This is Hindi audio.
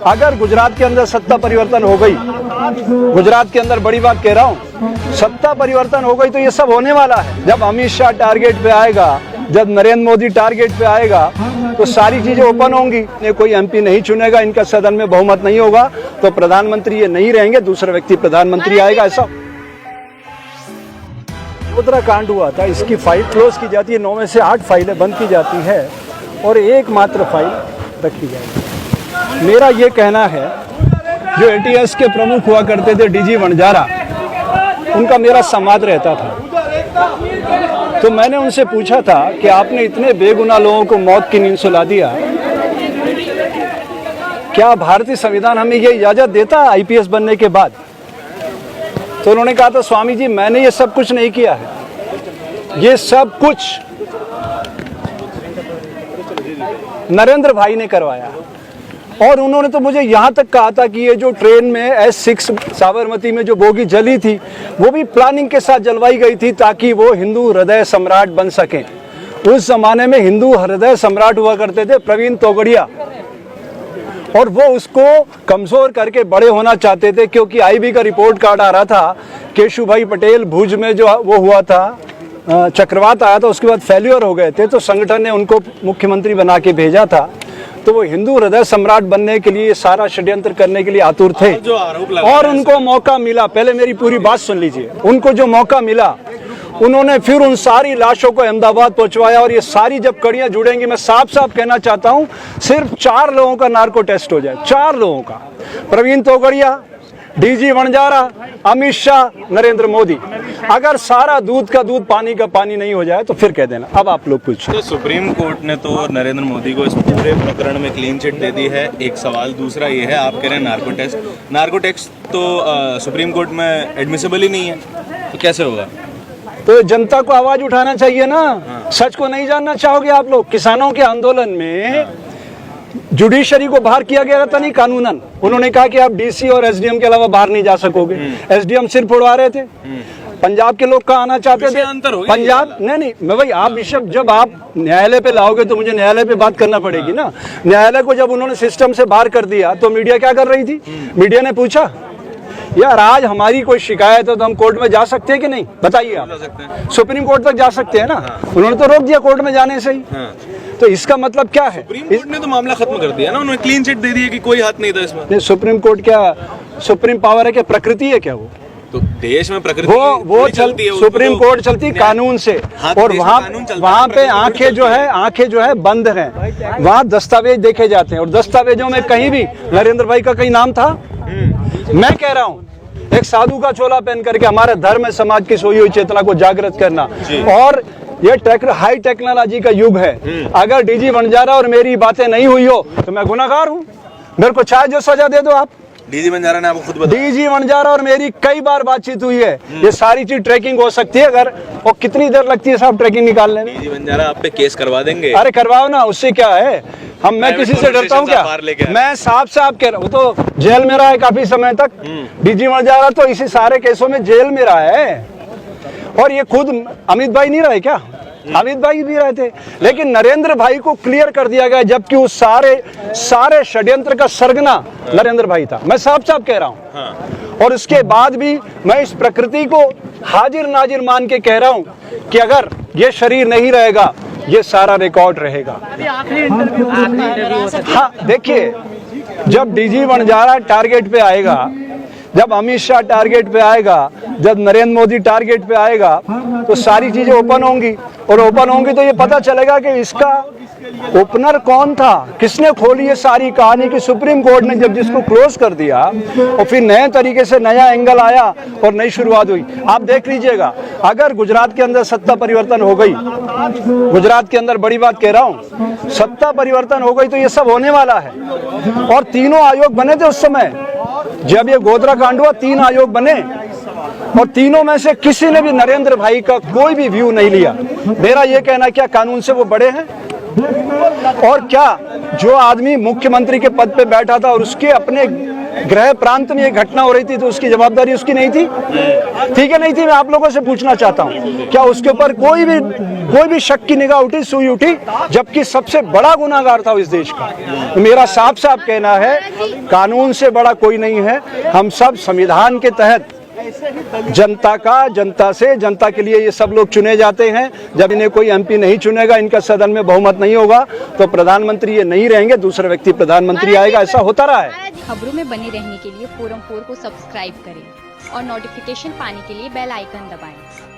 अगर गुजरात के अंदर सत्ता परिवर्तन हो गई, गुजरात के अंदर बड़ी बात कह रहा हूँ, सत्ता परिवर्तन हो गई तो ये सब होने वाला है। जब अमित शाह टारगेट पे आएगा, जब नरेंद्र मोदी टारगेट पे आएगा तो सारी चीजें ओपन होंगी। कोई एमपी नहीं चुनेगा, इनका सदन में बहुमत नहीं होगा तो प्रधानमंत्री ये नहीं रहेंगे, दूसरा व्यक्ति प्रधानमंत्री आएगा। ऐसा उत्तराखंड हुआ था, इसकी फाइल क्लोज की जाती है, 9 में से 8 फाइलें बंद की जाती है और एकमात्र फाइल रखी जाएगी। मेरा ये कहना है, जो एटीएस के प्रमुख हुआ करते थे डीजी वनजारा, उनका मेरा संवाद रहता था। तो मैंने उनसे पूछा था कि आपने इतने बेगुनाह लोगों को मौत की नींद सुला दिया, क्या भारतीय संविधान हमें ये इजाजत देता है आईपीएस बनने के बाद? तो उन्होंने कहा था, स्वामी जी मैंने ये सब कुछ नहीं किया है, ये सब कुछ नरेंद्र भाई ने करवाया। और उन्होंने तो मुझे यहाँ तक कहा था कि ये जो ट्रेन में S6 साबरमती में जो बोगी जली थी, वो भी प्लानिंग के साथ जलवाई गई थी ताकि वो हिंदू हृदय सम्राट बन सकें। उस जमाने में हिंदू हृदय सम्राट हुआ करते थे प्रवीण तोगड़िया, और वो उसको कमजोर करके बड़े होना चाहते थे, क्योंकि आईबी का रिपोर्ट कार्ड आ रहा था, केशुभाई पटेल भुज में जो वो हुआ था, चक्रवात आया था, उसके बाद फेल्योर हो गए थे, तो संगठन ने उनको मुख्यमंत्री बना के भेजा था। तो वो हिंदू हृदय सम्राट बनने के लिए सारा षड्यंत्र करने के लिए आतुर थे, और उनको मौका मिला। पहले मेरी पूरी बात सुन लीजिए। उनको जो मौका मिला, उन्होंने फिर उन सारी लाशों को अहमदाबाद पहुंचवाया, और ये सारी जब कड़ियां जुड़ेंगी, मैं साफ साफ कहना चाहता हूं, सिर्फ 4 लोगों का नार्को टेस्ट हो जाए, 4 लोगों का, प्रवीण तोगड़िया, डीजी वनजारा, अमित शाह, नरेंद्र मोदी। अगर सारा दूध का दूध पानी का पानी नहीं हो जाए तो फिर कह देना। अब आप लोग पूछो। तो सुप्रीम कोर्ट ने तो नरेंद्र मोदी को इस पूरे प्रकरण में क्लीन चिट दे दी है, एक सवाल। दूसरा ये है, आप कह रहे हैं नार्को टेस्ट तो सुप्रीम कोर्ट में एडमिसिबल ही नहीं है, तो कैसे होगा? तो जनता को आवाज उठाना चाहिए ना। सच को नहीं जानना चाहोगे आप लोग? किसानों के आंदोलन में जुडिशरी को बाहर किया गया था, नहीं कानूनन। उन्होंने कहा कि आप डीसी और एसडीएम के अलावा बाहर नहीं जा सकोगे। एसडीएम सिर फोड़वा रहे थे। पंजाब के लोग कहाँ आना चाहते थे? पंजाब नहीं, मैं भाई, आप बिशप जब आप न्यायालय पे लाओगे तो मुझे न्यायालय पे बात करना पड़ेगी ना। न्यायालय को जब उन्होंने सिस्टम से बाहर कर दिया तो मीडिया क्या कर रही थी? मीडिया ने पूछा, यार आज हमारी कोई शिकायत है तो हम कोर्ट में जा सकते हैं कि नहीं? बताइए आप। सुप्रीम कोर्ट तक जा सकते हैं ना। उन्होंने तो रोक दिया कोर्ट में जाने से ही। तो इसका मतलब क्या है? सुप्रीम कोर्ट ने तो मामला खत्म कर दिया ना, उन्होंने क्लीन चिट दे दी है कि कोई हाथ नहीं था इसमें। नहीं, सुप्रीम कोर्ट क्या सुप्रीम पावर है? क्या प्रकृति है क्या वो? तो देश में प्रकृति वो चलती है, सुप्रीम कोर्ट चलती कानून से। और वहाँ पे आंखें जो है बंद हैं। वहाँ दस्तावेज देखे जाते हैं, और दस्तावेजों में कहीं भी नरेंद्र भाई का कहीं नाम था? मैं कह रहा हूँ, एक साधु का चोला पहन करके हमारे धर्म में समाज की सोई हुई चेतना को जागृत करना, और ये हाई टेक्नोलॉजी का युग है। अगर डीजी वनजारा और मेरी बातें नहीं हुई हो तो मैं गुनाहगार हूँ। मेरे को चाहे जो सजा दे दो आप। डीजी वनजारा ने आपको खुद बताया? डीजी वनजारा और मेरी कई बार बातचीत हुई है। ये सारी चीज ट्रैकिंग हो सकती है अगर, और कितनी देर लगती है साहब ट्रैकिंग निकालने में? डीजी वनजारा आप पे केस करवा देंगे। अरे करवाओ ना, उससे क्या है? मैं किसी से डरता हूँ क्या? मैं साफ साफ कह रहा हूँ, तो जेल में रहा है काफी समय तक। डीजी वनजारा तो इसी सारे केसों में जेल में रहा है, और ये खुद अमित भाई नहीं रहे क्या? अमित भाई भी रहे थे, लेकिन नरेंद्र भाई को क्लियर कर दिया गया, जबकि उस सारे षड्यंत्र का सरगना नरेंद्र भाई था। मैं साफ साफ कह रहा हूँ। और उसके बाद भी मैं इस प्रकृति को हाजिर नाजिर मान के कह रहा हूँ कि अगर ये शरीर नहीं रहेगा, ये सारा रिकॉर्ड रहेगा। हाँ देखिए, जब डीजी वनजारा टारगेट पे आएगा, जब अमित शाह टारगेट पे आएगा, जब नरेंद्र मोदी टारगेट पे आएगा, तो सारी चीजें ओपन होंगी, और ओपन होंगी तो ये पता चलेगा कि इसका ओपनर कौन था, किसने खोली ये सारी कहानी। कि सुप्रीम कोर्ट ने जब जिसको क्लोज कर दिया, और फिर नए तरीके से नया एंगल आया और नई शुरुआत हुई। आप देख लीजिएगा, अगर गुजरात के अंदर सत्ता परिवर्तन हो गई, गुजरात के अंदर बड़ी बात कह रहा हूँ, सत्ता परिवर्तन हो गई तो ये सब होने वाला है। और तीनों आयोग बने थे उस समय जब ये गोधरा कांड हुआ, 3 आयोग बने, और तीनों में से किसी ने भी नरेंद्र भाई का कोई भी व्यू नहीं लिया। मेरा ये कहना, क्या कानून से वो बड़े हैं? और क्या जो आदमी मुख्यमंत्री के पद पे बैठा था और उसके अपने गृह प्रांत में ये घटना हो रही थी तो उसकी जवाबदारी उसकी नहीं थी? ठीक है, नहीं थी। मैं आप लोगों से पूछना चाहता हूँ, क्या उसके ऊपर कोई भी शक की निगाह उठी, सुई उठी, जबकि सबसे बड़ा गुनाहगार था इस देश का? तो मेरा साफ साफ कहना है, कानून से बड़ा कोई नहीं है। हम सब संविधान के तहत जनता के लिए ये सब लोग चुने जाते हैं। जब इन्हें कोई एमपी नहीं चुनेगा, इनका सदन में बहुमत नहीं होगा, तो प्रधानमंत्री ये नहीं रहेंगे, दूसरा व्यक्ति प्रधानमंत्री आएगा। ऐसा होता रहा है। खबरों में बने रहने के लिए फोरम 4 को सब्सक्राइब करें और नोटिफिकेशन पाने के लिए बेल आइकन दबाएं।